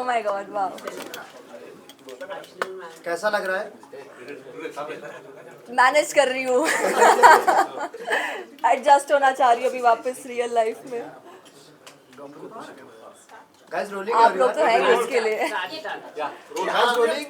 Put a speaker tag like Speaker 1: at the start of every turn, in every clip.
Speaker 1: Oh my God, wow.
Speaker 2: कैसा लग रहा है?
Speaker 1: मैनेज कर रही हूँ. एडजस्ट होना चाह रही हूँ अभी वापस रियल लाइफ में.
Speaker 2: गाइस रोलिंग
Speaker 1: आप लोग तो हैं इसके लिए.
Speaker 2: Guys rolling.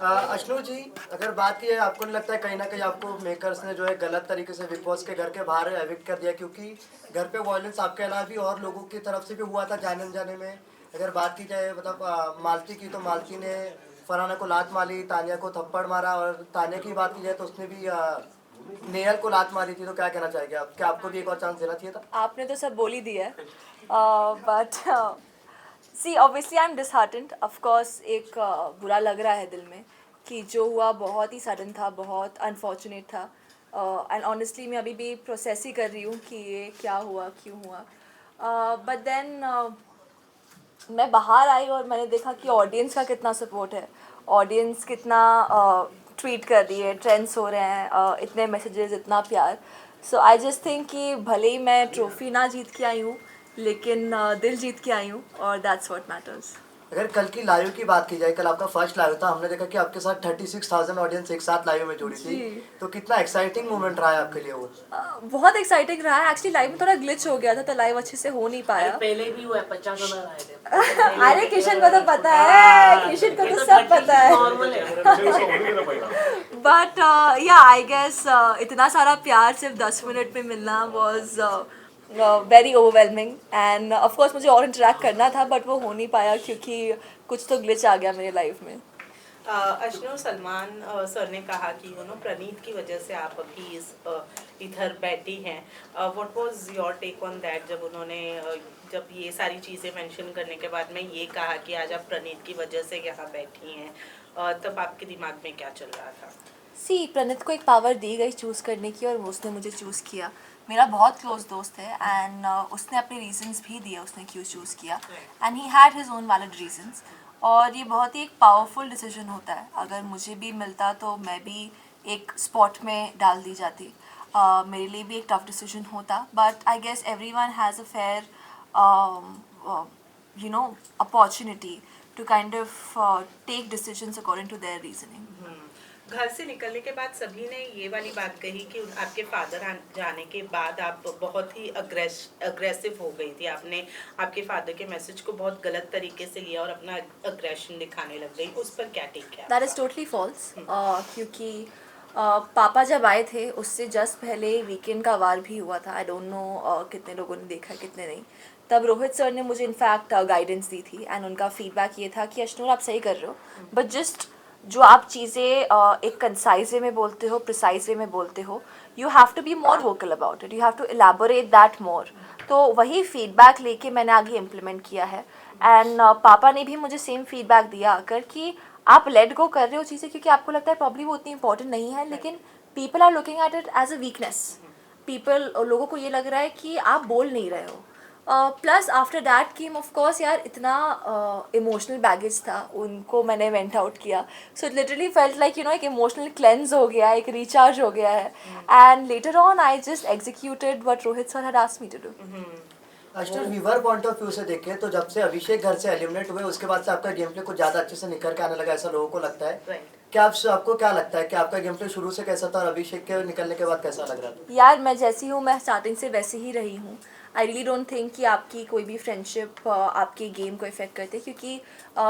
Speaker 2: अश्नू जी, अगर बात की है, आपको नहीं लगता है कहीं ना कहीं आपको मेकर्स ने जो है गलत तरीके से बिग बॉस के घर के बाहर एविक्ट कर दिया, क्योंकि घर पे वायलेंस आपके अलावा भी और लोगों की तरफ से भी हुआ था जाने अनजाने में. अगर बात की जाए मतलब मालती की, तो मालती ने फरहाना को लात मारी, तानिया को थप्पड़ मारा, और तानिया की बात की जाए तो उसने भी नेहल को लात मारी थी. तो क्या कहना चाहेंगे आप? क्या आपको भी एक और चांस देना चाहिए था?
Speaker 1: आपने तो सब बोल ही दिया है. But see obviously I am disheartened. Of course एक बुरा लग रहा है दिल में कि जो हुआ बहुत ही सडन था, बहुत अनफॉर्चुनेट था. एंड ऑनेस्टली मैं अभी भी प्रोसेस ही कर रही हूँ कि ये क्या हुआ, क्यों हुआ. बट देन मैं बाहर आई और मैंने देखा कि ऑडियंस का कितना सपोर्ट है. ऑडियंस कितना ट्वीट कर रही है, ट्रेंड्स हो रहे हैं, इतने मैसेजेस, इतना प्यार. सो आई जस्ट थिंक कि भले ही मैं ट्रॉफी ना जीत के आई हूँ, लेकिन दिल जीत के आई हूँ, और दैट्स व्हाट मैटर्स.
Speaker 2: अगर कल की लाइव की बात की जाए, कल आपका फर्स्ट लाइव था, हमने देखा कि आपके साथ 36,000 ऑडियंस एक साथ लाइव में जुड़ी थी.
Speaker 1: जी.
Speaker 2: तो कितना एक्साइटिंग मोमेंट रहा है आपके लिए वो?
Speaker 1: बहुत एक्साइटिंग रहा है. एक्चुअली लाइव में थोड़ा ग्लिच हो गया था, तो लाइव अच्छे से हो नहीं पाया.
Speaker 3: पहले भी हुआ है, 50,000 आए थे.
Speaker 1: अरे किशन को तो पता है, किशन को तो सब पता है.
Speaker 3: नॉर्मल है.
Speaker 1: बट या आई गेस इतना सारा प्यार सिर्फ 10 मिनट में मिलना was very overwhelming. End of course मुझे और इंटरेक्ट करना था, बट वो हो नहीं पाया क्योंकि कुछ तो ग्लिच आ गया मेरे लाइफ में.
Speaker 4: अश्नू, सलमान सर ने कहा कि प्रणीत की वजह से आप अभी इधर बैठी हैं. What was your take on that, जब उन्होंने जब ये सारी चीज़ें मेंशन करने के बाद में ये कहा कि आज आप प्रणीत की वजह से यहाँ बैठी हैं, तब आपके दिमाग में क्या चल रहा था?
Speaker 1: सी, प्रणीत को एक पावर दी गई चूज़ करने की, और वो उसने मुझे चूज़ किया. मेरा बहुत क्लोज दोस्त है, एंड उसने अपने रीजंस भी दिए उसने क्यों चूज़ किया. And he had his own valid reasons. और ये बहुत ही एक पावरफुल डिसीजन होता है. अगर मुझे भी मिलता तो मैं भी एक स्पॉट में डाल दी जाती. मेरे लिए भी एक टफ डिसीजन होता, but I guess everyone has a fair opportunity to kind of take decisions according to their reasoning.
Speaker 4: घर से निकलने के बाद सभी ने ये वाली बात कही कि आपके फादर जाने के बाद आप बहुत ही अग्रेसिव हो गई थी. आपने आपके फादर के मैसेज को बहुत गलत तरीके से लिया और अपना अग्रेशन दिखाने लग गई. उस पर क्या टेक है?
Speaker 1: That is totally false. क्योंकि पापा जब आए थे उससे जस्ट पहले वीकेंड का वार भी हुआ था. आई डोंट नो कितने लोगों ने देखा, कितने नहीं. तब रोहित सर ने मुझे इनफैक्ट गाइडेंस दी थी, एंड उनका फीडबैक ये था कि अश्नूर आप सही कर रहे हो, बट जस्ट जो आप चीज़ें एक कंसाइज वे में बोलते हो, प्रिसाइज वे में बोलते हो, you have to be more vocal about it, you have to elaborate that more. तो वही फीडबैक लेके मैंने आगे इम्प्लीमेंट किया है. एंड पापा ने भी मुझे सेम फीडबैक दिया आकर कि आप लेट गो कर रहे हो चीज़ें क्योंकि आपको लगता है प्रॉब्लम वो उतनी इंपॉर्टेंट नहीं है, लेकिन people are looking at it as a weakness. लोगों को ये लग रहा है कि आप बोल नहीं रहे हो. Plus after that came of course यार इतना इमोशनल बैगेज था, उनको मैंने वेंट आउट किया. So it literally felt like एक इमोशनल क्लेंस हो गया, एक रिचार्ज हो गया है. And later on I just executed what Rohit sir had asked me to do.
Speaker 2: Ashnoor, viewer point of view से देखें तो जब से अभिषेक घर से एलिमिनेट हुए उसके बाद से आपका गेम प्ले कुछ ज़्यादा अच्छे से निखर के आने लगा, ऐसा लोगों को लगता है. क्या आपको क्या लगता है कि आपका गेम प्ले शुरू से कैसा था और अभिषेक के निकलने के बाद कैसा लग रहा था?
Speaker 1: यार मैं जैसी हूँ, मैं स्टार्टिंग से वैसे ही रही हूँ. आई रियली डोंट थिंक कि आपकी कोई भी फ्रेंडशिप आपके गेम को इफ़ेक्ट करते, क्योंकि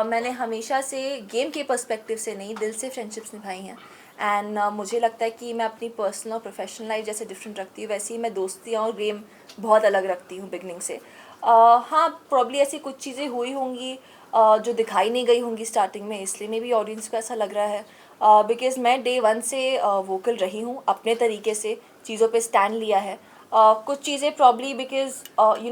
Speaker 1: मैंने हमेशा से गेम के पर्सपेक्टिव से नहीं, दिल से फ्रेंडशिप्स निभाई हैं. एंड मुझे लगता है कि मैं अपनी पर्सनल और प्रोफेशनल लाइफ जैसे डिफरेंट रखती हूँ, वैसे ही मैं दोस्तियाँ और गेम बहुत अलग रखती हूँ बिगनिंग से. हाँ, प्रॉब्ली ऐसी कुछ चीज़ें हुई होंगी जो दिखाई नहीं गई होंगी स्टार्टिंग में, इसलिए में भी ऑडियंस को ऐसा लग रहा है. बिकॉज़ मैं डे वन से वोकल रही हूँ, अपने तरीके से चीज़ों पे स्टैंड लिया है. कुछ चीज़ें प्रॉब्ली बिकॉज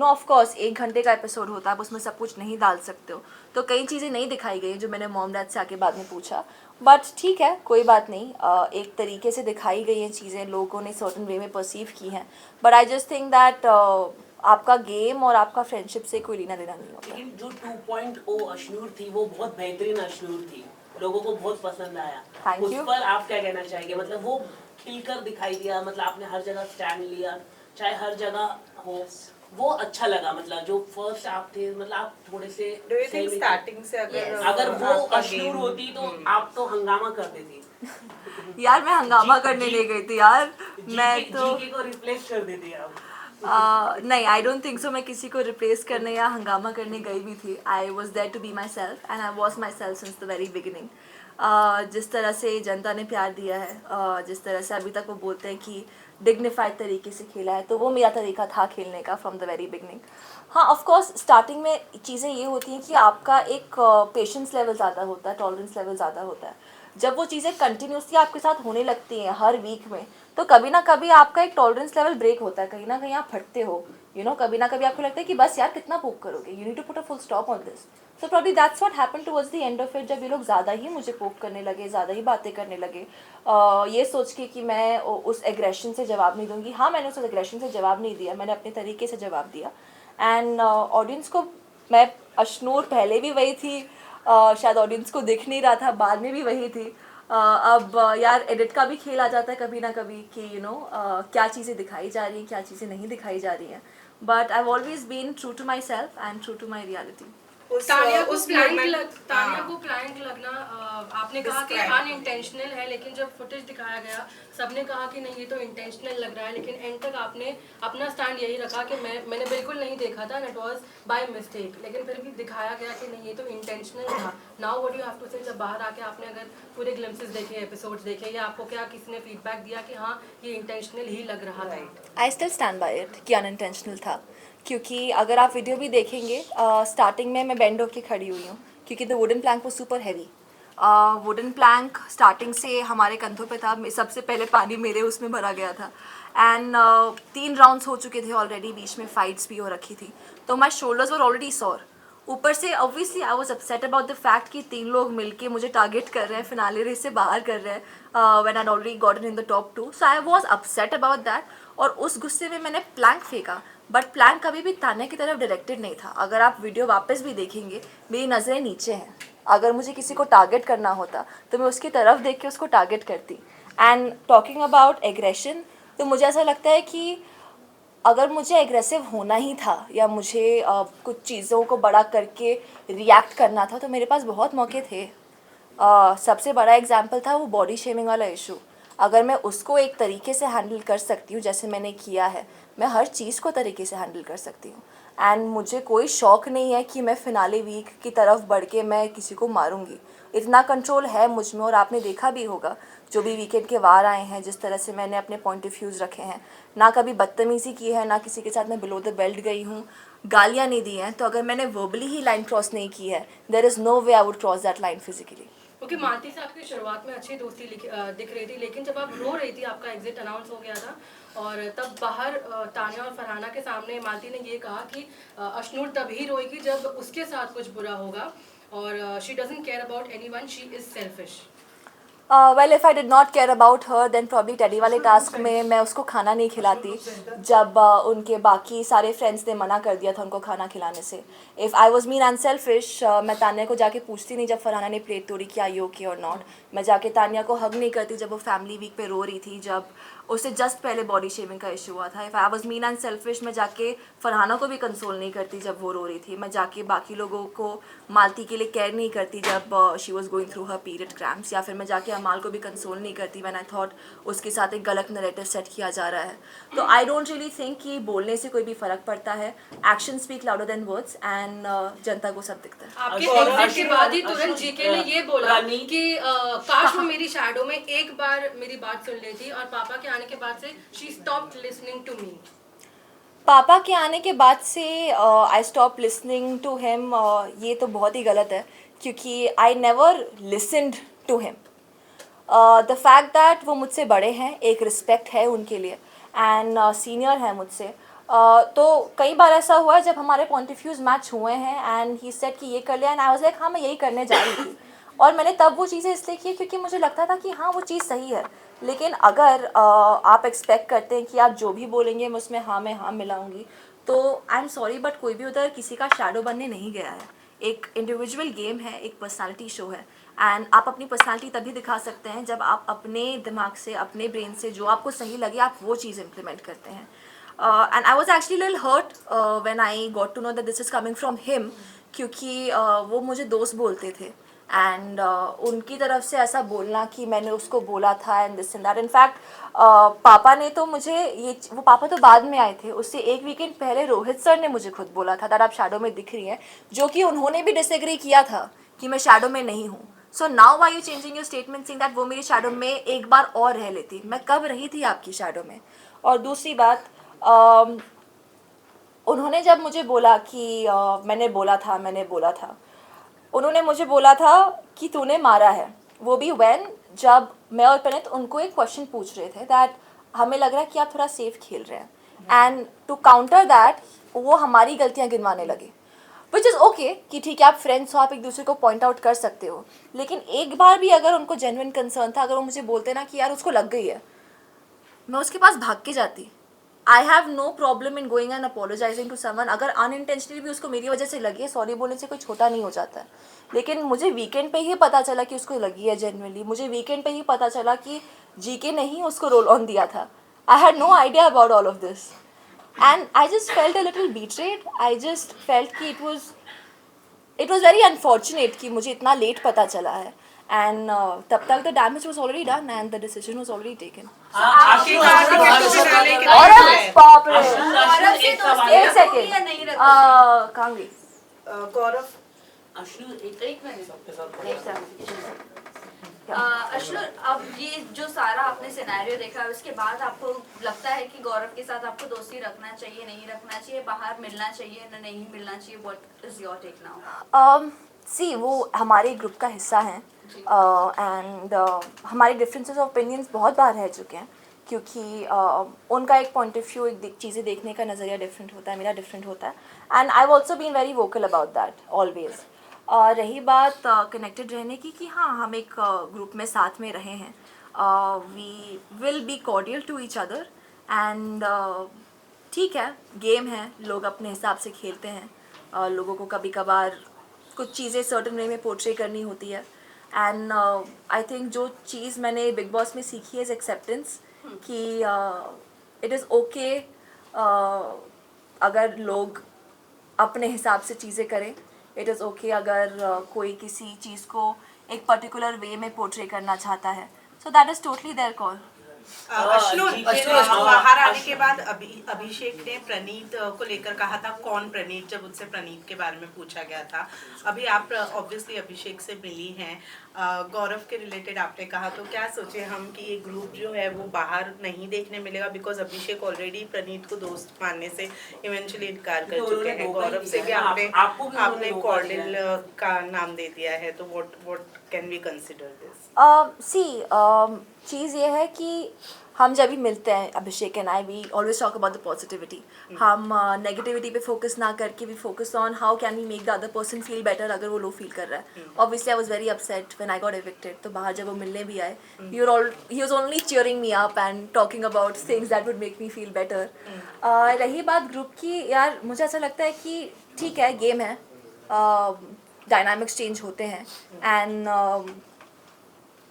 Speaker 1: ऑफ कोर्स 1 घंटे का एपिसोड होता है, आप उसमें सब कुछ नहीं डाल सकते हो, तो कई चीज़ें नहीं दिखाई गई जो मैंने मॉम डैड से आके बाद में पूछा. बट ठीक है, कोई बात नहीं. एक तरीके से दिखाई गई हैं चीज़ें, लोगों ने सर्टन वे में परसीव की हैं. But I just think that आपका गेम और आपका फ्रेंडशिप से कोई लेना देना नहीं होता.
Speaker 3: लेकिन जो 2.0 अश्नूर थी वो बहुत बेहतरीन अश्नूर थी, लोगों को बहुत पसंद आया.
Speaker 1: Thank
Speaker 3: उस
Speaker 1: you.
Speaker 3: पर आप क्या कहना चाहेंगे? मतलब वो खिलकर दिखाई दिया, मतलब आपने हर जगह स्टैंड लिया, चाहे हर जगह हो. वो अच्छा लगा, मतलब जो फर्स्ट आप थे, मतलब आप थोड़े से
Speaker 4: डू यू
Speaker 3: सही
Speaker 4: थिंक
Speaker 3: में थे।
Speaker 4: स्टार्टिंग से
Speaker 3: अगर वो
Speaker 4: आपका
Speaker 3: अश्नूर
Speaker 4: game-
Speaker 3: होती तो आप तो हंगामा करते थे।
Speaker 1: यार मैं हंगामा करने नहीं गई थी यार, मैं तो
Speaker 3: जीके को रिप्लेस कर देते आप।
Speaker 1: नहीं, आई डोंट थिंक सो मैं किसी को रिप्लेस करने या हंगामा करने गई भी थी. I was there to be myself and I was myself since the very beginning. जिस तरह से जनता ने प्यार दिया है, जिस तरह से अभी तक वो बोलते हैं कि डिग्निफाइड तरीके से खेला है, तो वो मेरा तरीका था खेलने का फ्रॉम द वेरी बिगनिंग. हाँ, ऑफ कोर्स स्टार्टिंग में चीज़ें ये होती हैं कि आपका एक पेशेंस लेवल ज़्यादा होता है, टॉलरेंस लेवल ज़्यादा होता है. जब वो चीज़ें कंटिन्यूसली आपके साथ होने लगती हैं हर वीक में, तो कभी ना कभी आपका एक टॉलरेंस लेवल ब्रेक होता है, कहीं ना कहीं आप फटते हो. कभी ना कभी आपको लगता है कि बस यार कितना पोक करोगे, you need to put a full stop on this. So probably that's what happened towards the end of it, जब ये लोग ज़्यादा ही मुझे पोक करने लगे, ज़्यादा ही बातें करने लगे, ये सोच के कि मैं उस एग्रेशन से जवाब नहीं दूंगी. हाँ, मैंने उस एग्रेशन से जवाब नहीं दिया, मैंने अपने तरीके से जवाब दिया. एंड ऑडियंस को मैं अश्नूर पहले भी वही थी, शायद ऑडियंस को दिख नहीं रहा था, बाद में भी वही थी. अब यार एडिट का भी खेल आ जाता है कभी ना कभी कि क्या चीज़ें दिखाई जा रही हैं, क्या चीज़ें नहीं दिखाई जा रही हैं. But I always been true to myself and true to my reality.
Speaker 5: Tania को
Speaker 4: segment-
Speaker 5: प्लैंक लगना, आपने कहा कि
Speaker 4: Describe
Speaker 5: अनइंटेंशनल है, लेकिन जब फुटेज दिखाया गया सबने कहा कि नहीं ये तो इंटेंशनल लग रहा है, लेकिन एंड तक आपने अपना स्टैंड यही रखा कि मैंने बिल्कुल नहीं देखा था, इट वाज बाय मिस्टेक, लेकिन फिर भी दिखाया गया कि नहीं ये तो इंटेंशनल था. Now what you have to say, जब बाहर आके आपने अगर पूरे ग्लिम्पसेस देखे, एपिसोड्स देखे, या आपको क्या किसी ने फीडबैक दिया कि हाँ ये इंटेंशनल ही लग रहा था?
Speaker 1: I still stand by it कि अनइंटेंशनल था, क्योंकि अगर आप वीडियो भी देखेंगे, स्टार्टिंग में मैं बेंड होके खड़ी हुई हूँ क्योंकि द वुडन प्लैंक वो super heavy. Wooden plank starting से हमारे कंधों पे था, सबसे पहले पानी मेरे उसमें भरा गया था. एंड 3 राउंड्स हो चुके थे ऑलरेडी, बीच में फाइट्स भी हो रखी थी, तो my shoulders were already sore. ऊपर से obviously I was upset about the fact कि 3 लोग मिलके मुझे टारगेट कर रहे हैं, फिनाले रेस से बाहर कर रहे हैं when I already gotten in the top 2. So I was upset about that, और उस गुस्से में मैंने प्लैंक फेंका. बट प्लैंक कभी भी तान्या की तरफ डायरेक्टेड नहीं था. अगर आप वीडियो वापस भी देखेंगे, मेरी नज़रें नीचे हैं. अगर मुझे किसी को टारगेट करना होता तो मैं उसकी तरफ देख के उसको टारगेट करती. एंड टॉकिंग अबाउट एग्रेशन, तो मुझे ऐसा लगता है कि अगर मुझे एग्रेसिव होना ही था या मुझे कुछ चीज़ों को बड़ा करके रिएक्ट करना था, तो मेरे पास बहुत मौके थे. सबसे बड़ा एग्जाम्पल था वो बॉडी शेमिंग वाला इशू. अगर मैं उसको एक तरीके से हैंडल कर सकती हूँ जैसे मैंने किया है, मैं हर चीज़ को तरीके से हैंडल कर सकती हूँ. एंड मुझे कोई शौक़ नहीं है कि मैं फिनाले वीक की तरफ बढ़ के मैं किसी को मारूंगी. इतना कंट्रोल है मुझ में, और आपने देखा भी होगा जो भी वीकेंड के वार आए हैं, जिस तरह से मैंने अपने पॉइंट ऑफ व्यूज़ रखे हैं. ना कभी बदतमीज़ी की है, ना किसी के साथ मैं बिलो द बेल्ट गई हूँ, गालियाँ नहीं दी हैं. तो अगर मैंने वर्बली ही लाइन क्रॉस नहीं की है, there is no way I would cross that line physically.
Speaker 5: क्योंकि मालती से आपकी शुरुआत में अच्छी दोस्ती दिख रही थी, लेकिन जब आप रो रही थी, आपका एग्जिट अनाउंस हो गया था, और तब बाहर तानिया और फरहाना के सामने मालती ने ये कहा कि अश्नूर तभी रोएगी जब उसके साथ कुछ बुरा होगा, और she doesn't care about anyone, she is selfish.
Speaker 1: Well, if I did not care about her then probably teddy वाले टास्क में मैं उसको खाना नहीं खिलाती जब उनके बाकी सारे फ्रेंड्स ने मना कर दिया था उनको खाना खिलाने से. If I was mean and selfish, मैं तानिया को जाके पूछती नहीं जब फरहाना ने प्लेट तोड़ी कि आई ओके और नॉट. मैं जाके तानिया को हग नहीं करती जब वो फैमिली वीक पे रो रही थी, जब उससे जस्ट पहले बॉडी शेमिंग का इशू हुआ था. If I was mean and selfish, मैं जाके फरहाना को भी कंसोल नहीं करती जब वो रो रही थी. मैं जाके बाकी लोगों को मालती के लिए केयर नहीं करती जब she was going through her period cramps, या फिर मैं जाके अमाल को भी कंसोल नहीं करती व्हेन आई थॉट उसके साथ एक गलत नैरेटिव सेट किया जा रहा है. तो आई डोंट रियली थिंक कि बोलने से कोई भी फ़र्क पड़ता है. Action speak louder than words, and जनता को सब दिखता है.
Speaker 5: आपके
Speaker 3: और
Speaker 5: एग्जिट के बाद ही
Speaker 3: अश्नूर-
Speaker 5: तुरंत जीके ने ये बोला
Speaker 3: रानी-
Speaker 5: कि काश वो मेरी शैडो में एक बार मेरी बात सुन लेती, और पापा के आने के बाद से she stopped listening to me.
Speaker 1: पापा के आने के बाद से I stop listening to him. ये तो बहुत ही गलत है क्योंकि I never listened to him. The fact that वो मुझसे बड़े हैं, एक रिस्पेक्ट है उनके लिए, एंड सीनियर है मुझसे. तो कई बार ऐसा हुआ है जब हमारे पॉइंट ऑफ व्यूज़ मैच हुए हैं एंड ही सेड कि ये कर लिया, एंड आई वाज लाइक हाँ मैं यही करने जा रही थी. और मैंने तब वो चीज़ें इसलिए की क्योंकि मुझे लगता था कि हाँ वो चीज़ सही है. लेकिन अगर आप एक्सपेक्ट करते हैं कि आप जो भी बोलेंगे मैं उसमें हाँ मैं हाँ मिलाऊंगी, तो आई एम सॉरी बट कोई भी उधर किसी का शैडो बनने नहीं गया है. एक इंडिविजुअल गेम है, एक पर्सनालिटी शो है, एंड आप अपनी पर्सनालिटी तभी दिखा सकते हैं जब आप अपने दिमाग से, अपने ब्रेन से जो आपको सही लगे आप वो चीज़ इम्प्लीमेंट करते हैं. And I was actually little hurt when I got to know that this is coming from him, क्योंकि वो मुझे दोस्त बोलते थे एंड उनकी तरफ से ऐसा बोलना कि मैंने उसको बोला था and this and that. In fact पापा ने तो मुझे वो पापा तो बाद में आए थे, उससे एक वीकेंड पहले रोहित सर ने मुझे खुद बोला था दैट आप शैडो में दिख रही हैं, जो कि उन्होंने भी डिसएग्री किया था कि मैं शैडो में नहीं हूँ। So now why you changing your statement saying that वो मेरी शैडो में एक बार और रह लेती, मैं कब रही थी आपकी शैडो में? और दूसरी बात, उन्होंने जब मुझे बोला कि मैंने बोला था, उन्होंने मुझे बोला था कि तूने मारा है, वो भी व्हेन जब मैं और प्रणीत उनको एक क्वेश्चन पूछ रहे थे दैट हमें लग रहा है कि आप थोड़ा सेफ खेल रहे हैं, एंड टू काउंटर दैट वो हमारी गलतियां गिनवाने लगे, विच इज़ ओके कि ठीक है आप फ्रेंड्स हो, आप एक दूसरे को पॉइंट आउट कर सकते हो, लेकिन एक बार भी अगर उनको जेन्युइन कंसर्न था, अगर वो मुझे बोलते ना कि यार उसको लग गई है, मैं उसके पास भाग के जाती। I have no problem in going and apologising to someone, अगर अनइंटेंशनली भी उसको मेरी वजह से लगी है, सॉरी बोलने से कोई छोटा नहीं हो जाता है। लेकिन मुझे वीकेंड पे ही पता चला कि उसको लगी है जेन्युइनली, मुझे वीकेंड पे ही पता चला कि जीके ने ही उसको रोल ऑन दिया था। I had no idea about all of this and I just felt a little betrayed, I just felt कि इट वॉज वेरी अनफॉर्चुनेट कि मुझे इतना लेट पता चला है, एंड तब तक the damage was already done and the decision was already taken.
Speaker 4: आपके कहा टिकट से डाले कि
Speaker 1: और
Speaker 4: नहीं है?
Speaker 1: बाप रे,
Speaker 3: अश्नूर, एक सवाल
Speaker 1: एक
Speaker 3: है।
Speaker 1: सेकेंड, कहाँ गई?
Speaker 4: गौरव,
Speaker 3: अश्नूर, एक मिनट।
Speaker 6: अश्नूर, अब ये जो सारा आपने सिनेरियो देखा है उसके बाद आपको लगता है कि गौरव के साथ आपको दोस्ती रखना चाहिए, नहीं रखना चाहिए, बाहर मिलना चाहिए ना नहीं मिलना चाहिए? What is your take now?
Speaker 1: See वो हमारे ग्रुप का हिस्सा हैं एंड हमारे डिफरेंसेस ऑफ ओपिनियंस बहुत बार रह चुके हैं, क्योंकि उनका एक पॉइंट ऑफ व्यू, एक चीज़ें देखने का नज़रिया डिफरेंट होता है, मेरा डिफरेंट होता है, and I have also been very vocal about that always. रही बात कनेक्टेड रहने की, कि हाँ हम एक ग्रुप में साथ में रहे हैं, we will be cordial to each other and ठीक है, गेम है, लोग अपने हिसाब से खेलते हैं, लोगों को कभी कभार कुछ चीज़ें सर्टन वे में पोर्ट्रे करनी होती है, एंड आई थिंक जो चीज़ मैंने बिग बॉस में सीखी है इज़ एक्सेप्टेंस, कि इट इज़ ओके अगर लोग अपने हिसाब से चीज़ें करें, इट इज़ ओके अगर कोई किसी चीज़ को एक पर्टिकुलर वे में पोर्ट्रे करना चाहता है, so that is totally their call.
Speaker 4: Ashnoor, बाहर आने के बाद अभिषेक ने प्रणीत को लेकर कहा था, कौन प्रणीत, जब उनसे प्रणीत के बारे में पूछा गया था। अभी आप ऑब्वियसली अभिषेक से मिली हैं, गौरव के रिलेटेड आपने कहा, तो क्या सोचे हम कि ये ग्रुप जो है वो बाहर नहीं देखने मिलेगा, बिकॉज अभिषेक ऑलरेडी प्रणीत को दोस्त मानने से इवेंचुअली इनकार कर चुके हैं, गौरव से भी आपने कॉर्डियल का नाम दे दिया है, तो what can we consider this?
Speaker 1: See चीज़ ये है कि हम जब भी मिलते हैं, Abhishek and I, we always talk about the positivity. हम नेगेटिविटी पे फोकस ना करके we focus on how can we make the other person feel better अगर वो लो फील कर रहा है। Obviously I was very upset when I got evicted, तो बाहर जब वो मिलने भी आए, he was only cheering me up and talking about things that would make me feel better. रही बात ग्रुप की, यार मुझे ऐसा लगता है कि ठीक है, गेम है, डायनामिक्स चेंज होते हैं, एंड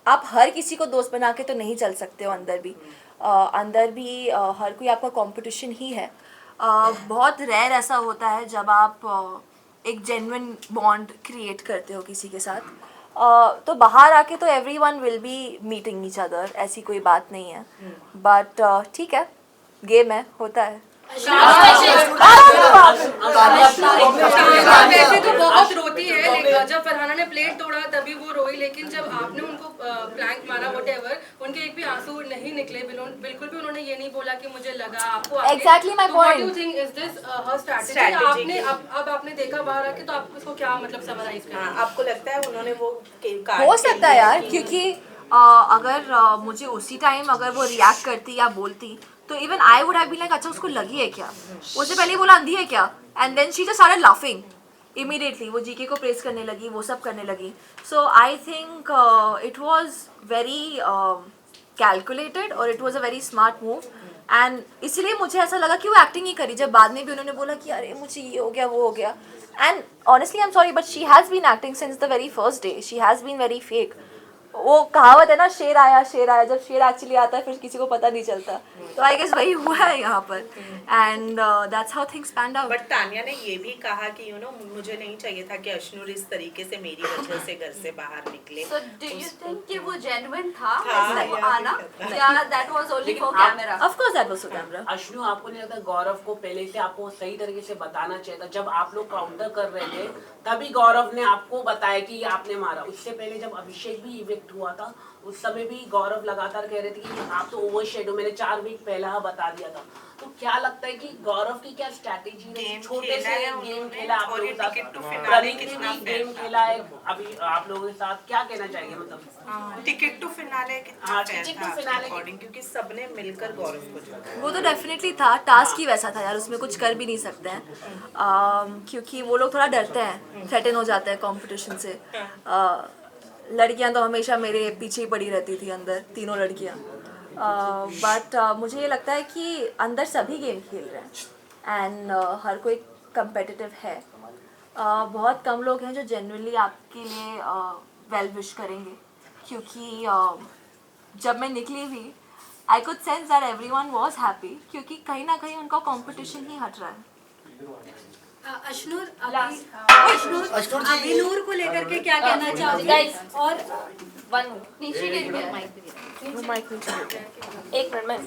Speaker 1: आप हर किसी को दोस्त बना के तो नहीं चल सकते हो, अंदर भी हर कोई आपका कंपटीशन ही है। बहुत रेयर ऐसा होता है जब आप एक जेन्युइन बॉन्ड क्रिएट करते हो किसी के साथ, तो बाहर आके तो everyone will be meeting each other, ऐसी कोई बात नहीं है, बट ठीक है, गेम है, होता है।
Speaker 5: वैसे तो बहुत रोती है, लेकिन जब फरहाना ने प्लेट तोड़ा तभी वो रोई, लेकिन जब आपने उनको प्लैंक मारा व्हाटएवर, उनके एक भी आंसू नहीं निकले, बिल्कुल भी उन्होंने ये नहीं बोला कि मुझे लगा आपको।
Speaker 1: Exactly my point.
Speaker 5: What do you think is this her strategy? आपने अब आपने देखा बाहर आके, तो आप उसको क्या मतलब समराइज करें?
Speaker 4: आपको लगता है उन्होंने वो
Speaker 1: हो सकता है यार, क्योंकि अगर मुझे उसी टाइम अगर वो रिएक्ट करती या बोलती, तो even I would have been like, अच्छा उसको लगी है क्या, उससे पहले बोला अंधी है क्या, and then she just started laughing immediately, वो जीके को प्रेस करने लगी, वो सब करने लगी। So I think it was very calculated और it was a very smart move, and इसलिए मुझे ऐसा लगा कि वो एक्टिंग ही करी, जब बाद में भी उन्होंने बोला कि अरे मुझे ये हो गया, वो हो गया, and honestly I am sorry but she has been acting since the very first day, she has been very fake. वो कहावत है ना, शेर आया, जब शेर एक्चुअली आता है फिर किसी को पता नहीं चलता, तो आई गेस वही हुआ है यहाँ पर, and that's how things panned out.
Speaker 4: But Tania ने ये भी कहा कि मुझे नहीं चाहिए था कि अश्नूर इस तरीके से मेरी वजह से घर से बाहर निकले।
Speaker 6: So do you think कि वो genuine था
Speaker 4: था,
Speaker 6: वैसे वो
Speaker 4: yeah,
Speaker 6: आना,
Speaker 4: था।
Speaker 6: या that was only for camera?
Speaker 1: Of course that was for camera.
Speaker 3: Ashnu, आपको नहीं लगता गौरव को पहले से आपको सही तरीके से बताना चाहिए था? जब आप लोग काउंटर कर रहे थे तभी गौरव ने आपको बताया कि ये आपने मारा। उससे पहले जब अभिषेक भी इविक्ट हुआ था उस समय भी गौरव लगातार कह रहे थे कि आप तो ओवर शेडो, मैंने 4 वीक पहला बता दिया था। तो क्या लगता है कि गौरव की क्या स्ट्रैटेजी है? छोटे से गेम खेला आप लोगों के साथ, प्रवीण ने भी गेम खेला है अभी आप लोगों के साथ, क्या कहना चाहिए? मतलब
Speaker 4: टिकट टू फिनाले कितना
Speaker 3: हाँ,
Speaker 4: fair
Speaker 3: ticket
Speaker 4: था
Speaker 3: to
Speaker 4: आपके
Speaker 3: finale
Speaker 4: according? क्योंकि सबने मिलकर गौरव को जोड़ा।
Speaker 1: वो तो डेफिनेटली था, टास्क ही वैसा था यार, उसमें कुछ कर भी नहीं सकते हैं, क्योंकि वो लोग थोड़ा डरते हैं, थ्रेटन हो जाते हैं कंपटीशन से। लड़कियां तो हमेशा मेरे पीछे ही पड़ी रहती थी अंदर, तीनों लड़कियां, बट मुझे ये लगता है कि अंदर सभी गेम खेल रहे हैं एंड हर कोई कंपेटिटिव है। बहुत कम लोग हैं जो जेन्युइनली आपके लिए वेल विश करेंगे, क्योंकि जब मैं निकली हुई I could sense that everyone was happy, क्योंकि कहीं ना कहीं उनका कंपटीशन ही हट रहा है।
Speaker 7: अश्नूर
Speaker 2: अश्नूर जी,
Speaker 7: अभिनूर को लेकर के क्या कहना चाहोगे?
Speaker 6: Guys,
Speaker 7: और
Speaker 6: नीचे गिर गया।
Speaker 1: एक मिनट में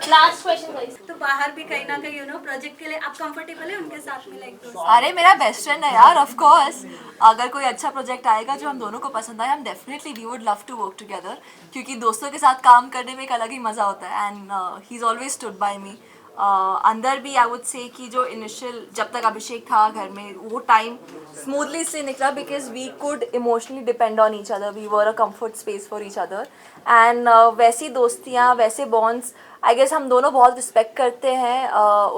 Speaker 6: लास्ट क्वेश्चन गाइस।
Speaker 7: तो बाहर भी कहीं ना कहीं प्रोजेक्ट के लिए आप कंफर्टेबल है उनके साथ में लाइक
Speaker 1: अरे मेरा बेस्ट फ्रेंड है यार, ऑफ कोर्स अगर कोई अच्छा प्रोजेक्ट आएगा जो हम दोनों को पसंद आए, हम definitely we would love to work together, क्योंकि दोस्तों के साथ काम करने में एक अलग ही मज़ा होता है, and he is always stood by me. अंदर भी आई वुड से कि जो इनिशियल जब तक अभिषेक था घर में, वो टाइम स्मूथली से निकला because we could emotionally depend on each other, we were a comfort space for each other, and वैसी दोस्तियाँ, वैसे बॉन्ड्स आई गेस हम दोनों बहुत रिस्पेक्ट करते हैं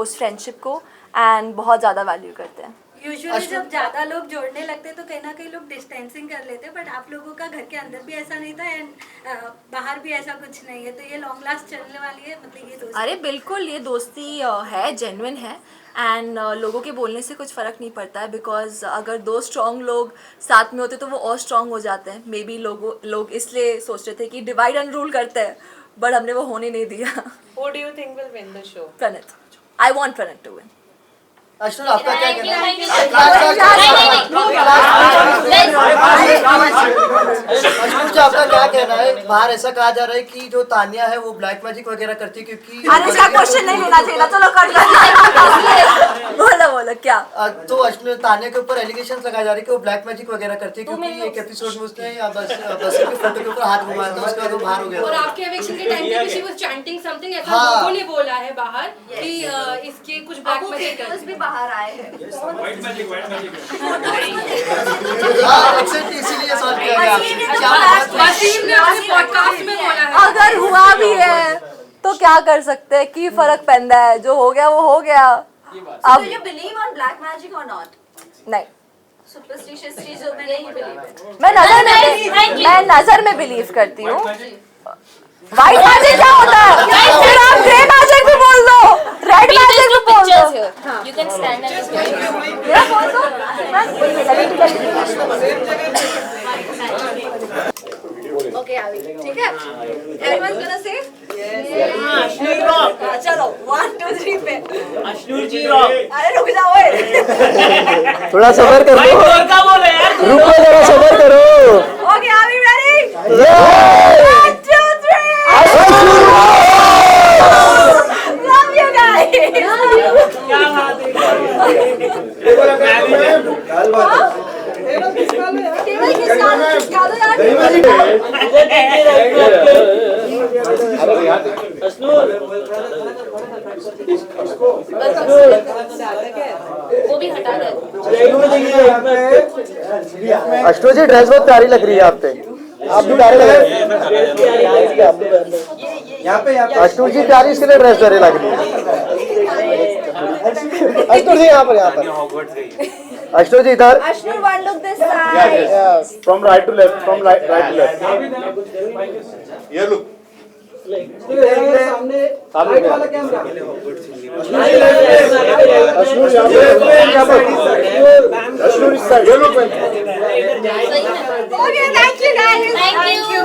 Speaker 1: उस फ्रेंडशिप को, एंड बहुत ज़्यादा वैल्यू करते हैं।
Speaker 7: यूजुअली जब ज्यादा लोग जोड़ने लगते तो कहीं ना कहीं लोग डिस्टेंसिंग कर लेते, बट आप लोगों का घर के अंदर भी ऐसा नहीं था एंड बाहर भी ऐसा कुछ नहीं है, तो ये लॉन्ग लास्ट चलने वाली है, मतलब ये दोस्ती?
Speaker 1: अरे बिल्कुल, ये दोस्ती है, जेन्युइन है, एंड लोगों के बोलने से कुछ फ़र्क नहीं पड़ता है, बिकॉज अगर 2 स्ट्रॉन्ग लोग साथ में होते तो वो और स्ट्रॉन्ग हो जाते हैं। मे बी लोग इसलिए सोच रहे थे कि डिवाइड एंड रूल करते हैं, बट हमने वो होने नहीं दिया।
Speaker 4: Who do you think will win the show?
Speaker 1: Pranit, I want Pranit to win.
Speaker 2: Ashnoor आपका क्या कहना है? अश्नूर जी आपका क्या कहना है? बाहर ऐसा कहा जा रहा है कि जो तानिया है वो ब्लैक मैजिक वगैरह करती है, क्योंकि
Speaker 1: अरे इसका क्वेश्चन नहीं लेना चाहिए था, चलो कर बोलो क्या?
Speaker 2: तो अश्नूर तानिया के ऊपर एलिगेशन लगाए जा रहे हैं कि वो ब्लैक मैजिक वगैरह करती है, क्योंकि एक एपिसोड में उसने बस की फोटो के ऊपर हाथ घुमाया था, उसके बाद वो बाहर हो गया
Speaker 5: और
Speaker 2: था।
Speaker 5: आपके एविक्शन के टाइम पे भी शी वाज चैंटिंग समथिंग, ऐसा
Speaker 2: हाँ।
Speaker 5: लोगों ने बोला है बाहर कि इसके कुछ ब्लैक
Speaker 6: वो
Speaker 5: मैजिक
Speaker 6: वीडियोस भी बाहर आए हैं।
Speaker 2: हाँ, exactly, इसीलिए सवाल किया गया आपसे। क्या बात है?
Speaker 5: वसीम ने अपने पॉडकास्ट में बोला है।
Speaker 1: अगर हुआ भी है तो क्या कर सकते हैं, की फर्क पैंदा है, जो हो गया वो हो गया।
Speaker 6: So
Speaker 1: अब
Speaker 6: do you believe on black magic or not?
Speaker 1: नहीं,
Speaker 6: Superstitious चीजों में नहीं believe है।
Speaker 1: मैं नजर में बिलीव करती हूँ। व्हाइट मैजिक क्या होता है? फिर आप ग्रे मैजिक भी बोल दो, रेड मैजिक भी बोल दो।
Speaker 6: You can stand and
Speaker 1: मेरा बोल दो। ओके अभी ठीक है, एवरीवन गोना से चलो 1 2 3 पे।
Speaker 3: अश्नूर जी रॉक।
Speaker 1: अरे रुक जाओ ओए।
Speaker 2: थोड़ा सबर करो,
Speaker 3: क्या बोले यार?
Speaker 2: रुको जरा, सबर करो।
Speaker 1: Okay are we ready? 1 2 3 love you guys.
Speaker 3: क्या बात है?
Speaker 1: टेबल किसका दो यार।
Speaker 6: वो भी हटा दे।
Speaker 2: अश्नूर जी ड्रेस बहुत प्यारी लग रही है आप पे, आप भी प्यारे लग रहे हैं। अश्नूर जी प्यारी इसके लिए ड्रेस प्यारी लग रही है। अश्नूर जी यहाँ पर अश्नूर जी इधर।
Speaker 1: Ashnoor one look this side.
Speaker 2: From right to left, from right to left.
Speaker 8: Here look. सामने राइट वाला camera
Speaker 6: Okay, thank you guys. Thank you.